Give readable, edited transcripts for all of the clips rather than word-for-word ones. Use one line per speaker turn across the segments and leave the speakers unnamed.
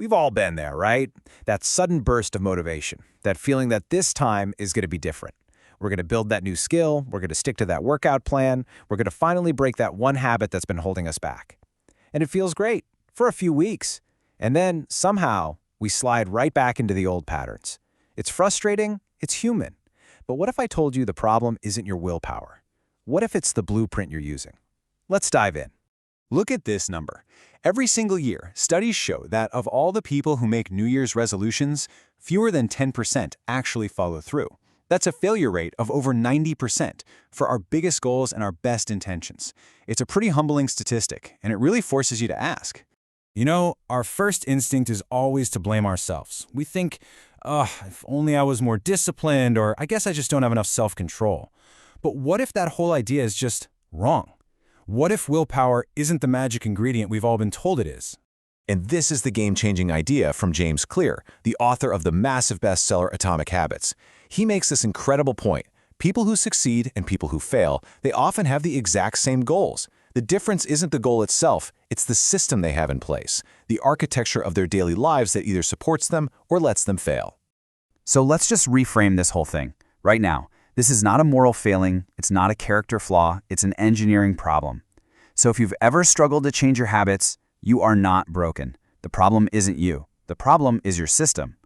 We've all been there, right? That sudden burst of motivation, that feeling that this time is going to be different. We're going to build that new skill, we're going to stick to that workout plan, we're going to finally break that one habit that's been holding us back. And it feels great for a few weeks. And then, somehow, we slide right back into the old patterns. It's frustrating, it's human. But what if I told you the problem isn't your willpower? What if it's the blueprint you're using? Let's dive in. Look at this number. Every single year, studies show that of all the people who make New Year's resolutions, fewer than 10% actually follow through. That's a failure rate of over 90% for our biggest goals and our best intentions. It's a pretty humbling statistic, and it really forces you to ask.
You know, our first instinct is always to blame ourselves. We think, if only I was more disciplined, or I guess I just don't have enough self-control. But what if that whole idea is just wrong? What if willpower isn't the magic ingredient we've all been told it is?
And this is the game-changing idea from James Clear, the author of the massive bestseller Atomic Habits. He makes this incredible point. People who succeed and people who fail, they often have the exact same goals. The difference isn't the goal itself, it's the system they have in place, the architecture of their daily lives that either supports them or lets them fail.
So let's just reframe this whole thing. Right now, this is not a moral failing, it's not a character flaw, it's an engineering problem. So if you've ever struggled to change your habits, you are not broken. The problem isn't you. The problem is your system.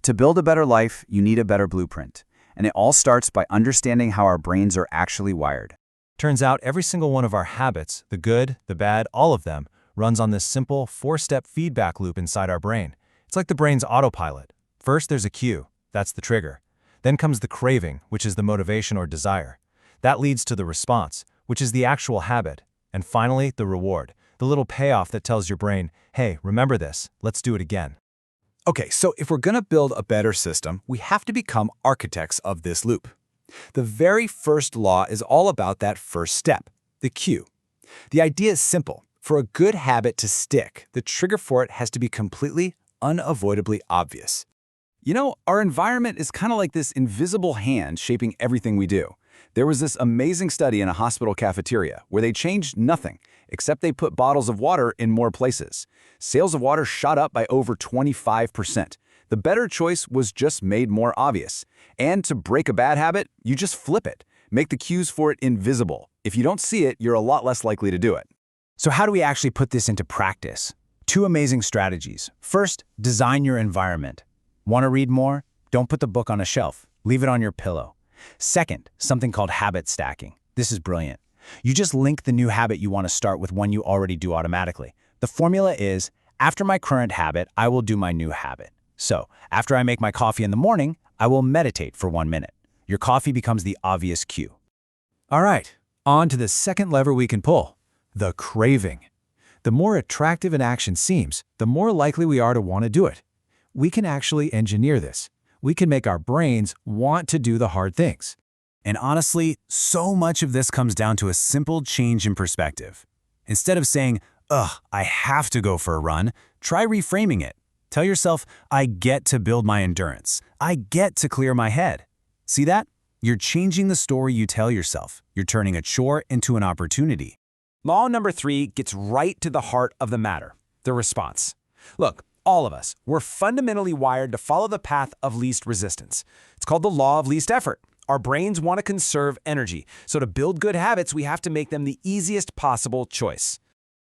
To build a better life, you need a better blueprint. And it all starts by understanding how our brains are actually wired.
Turns out every single one of our habits, the good, the bad, all of them, runs on this simple 4-step feedback loop inside our brain. It's like the brain's autopilot. First, there's a cue. That's the trigger. Then comes the craving, which is the motivation or desire. That leads to the response, which is the actual habit. And finally, the reward, the little payoff that tells your brain, hey, remember this, let's do it again.
Okay, so if we're going to build a better system, we have to become architects of this loop. The very first law is all about that first step, the cue. The idea is simple. For a good habit to stick, the trigger for it has to be completely, unavoidably obvious. You know, our environment is kind of like this invisible hand shaping everything we do. There was this amazing study in a hospital cafeteria where they changed nothing, except they put bottles of water in more places. Sales of water shot up by over 25%. The better choice was just made more obvious. And to break a bad habit, you just flip it. Make the cues for it invisible. If you don't see it, you're a lot less likely to do it. So how do we actually put this into practice? Two amazing strategies. First, design your environment. Want to read more? Don't put the book on a shelf. Leave it on your pillow. Second, something called habit stacking. This is brilliant. You just link the new habit you want to start with one you already do automatically. The formula is, after my current habit, I will do my new habit. So, after I make my coffee in the morning, I will meditate for 1 minute. Your coffee becomes the obvious cue. All right, on to the second lever we can pull, the craving. The more attractive an action seems, the more likely we are to want to do it. We can actually engineer this. We can make our brains want to do the hard things. And honestly, so much of this comes down to a simple change in perspective. Instead of saying, I have to go for a run, try reframing it. Tell yourself, I get to build my endurance. I get to clear my head. See that? You're changing the story you tell yourself. You're turning a chore into an opportunity. Law number 3 gets right to the heart of the matter, the response. Look, all of us, we're fundamentally wired to follow the path of least resistance. It's called the law of least effort. Our brains want to conserve energy, so to build good habits, we have to make them the easiest possible choice.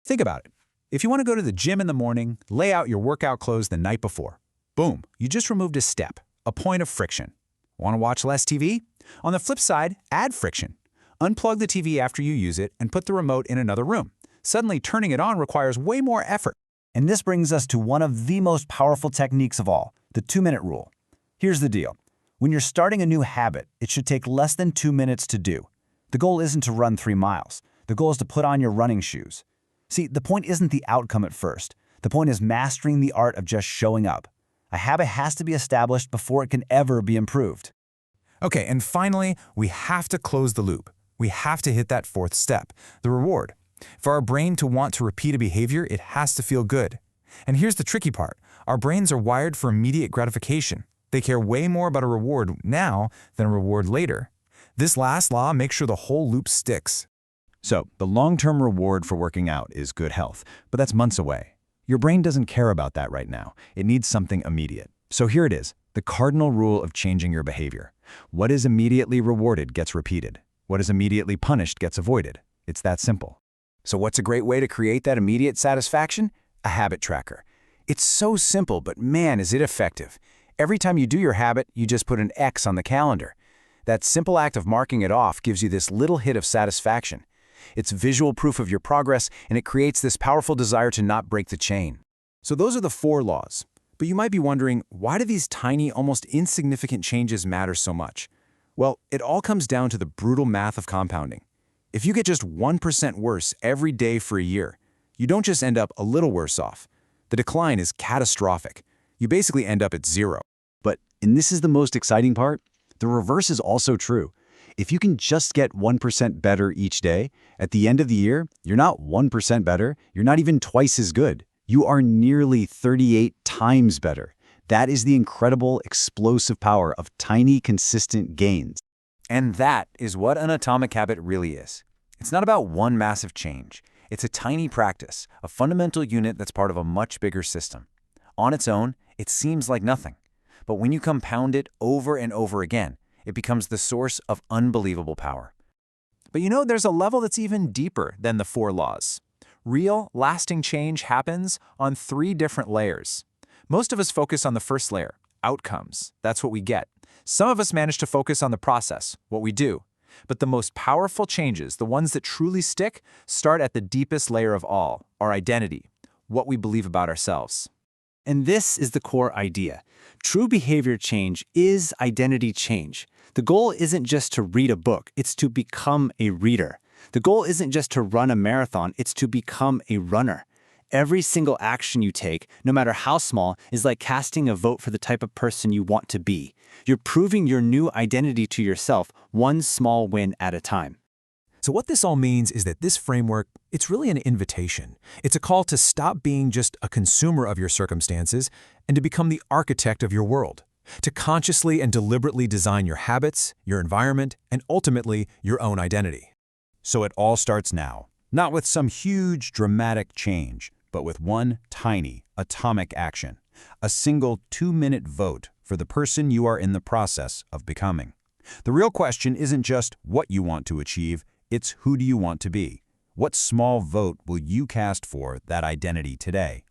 Think about it. If you want to go to the gym in the morning, lay out your workout clothes the night before. Boom, you just removed a step, a point of friction. Want to watch less TV? On the flip side, add friction. Unplug the TV after you use it and put the remote in another room. Suddenly, turning it on requires way more effort.
And this brings us to one of the most powerful techniques of all, the 2-minute rule. Here's the deal. When you're starting a new habit, it should take less than 2 minutes to do. The goal isn't to run 3 miles. The goal is to put on your running shoes. See, the point isn't the outcome at first. The point is mastering the art of just showing up. A habit has to be established before it can ever be improved.
Okay, and finally, we have to close the loop. We have to hit that 4th step, the reward. For our brain to want to repeat a behavior, it has to feel good. And here's the tricky part. Our brains are wired for immediate gratification. They care way more about a reward now than a reward later. This last law makes sure the whole loop sticks.
So, the long-term reward for working out is good health, but that's months away.
Your brain doesn't care about that right now. It needs something immediate. So here it is, the cardinal rule of changing your behavior. What is immediately rewarded gets repeated. What is immediately punished gets avoided. It's that simple.
So what's a great way to create that immediate satisfaction? A habit tracker. It's so simple, but man, is it effective. Every time you do your habit, you just put an X on the calendar. That simple act of marking it off gives you this little hit of satisfaction. It's visual proof of your progress, and it creates this powerful desire to not break the chain.
So those are the 4 laws. But you might be wondering, why do these tiny, almost insignificant changes matter so much? Well, it all comes down to the brutal math of compounding. If you get just 1% worse every day for a year, you don't just end up a little worse off. The decline is catastrophic. You basically end up at 0.
And this is the most exciting part, the reverse is also true. If you can just get 1% better each day, at the end of the year, you're not 1% better, you're not even twice as good. You are nearly 38 times better. That is the incredible, explosive power of tiny, consistent gains.
And that is what an atomic habit really is. It's not about one massive change. It's a tiny practice, a fundamental unit that's part of a much bigger system. On its own, it seems like nothing. But when you compound it over and over again, it becomes the source of unbelievable power.
But there's a level that's even deeper than the 4 laws. Real, lasting change happens on 3 different layers. Most of us focus on the first layer, outcomes. That's what we get. Some of us manage to focus on the process, what we do. But the most powerful changes, the ones that truly stick, start at the deepest layer of all, our identity, what we believe about ourselves.
And this is the core idea. True behavior change is identity change. The goal isn't just to read a book, it's to become a reader. The goal isn't just to run a marathon, it's to become a runner. Every single action you take, no matter how small, is like casting a vote for the type of person you want to be. You're proving your new identity to yourself, one small win at a time.
So what this all means is that this framework, it's really an invitation. It's a call to stop being just a consumer of your circumstances and to become the architect of your world, to consciously and deliberately design your habits, your environment, and ultimately your own identity.
So it all starts now, not with some huge, dramatic change, but with one tiny, atomic action, a single 2-minute vote for the person you are in the process of becoming. The real question isn't just what you want to achieve, it's who do you want to be? What small vote will you cast for that identity today?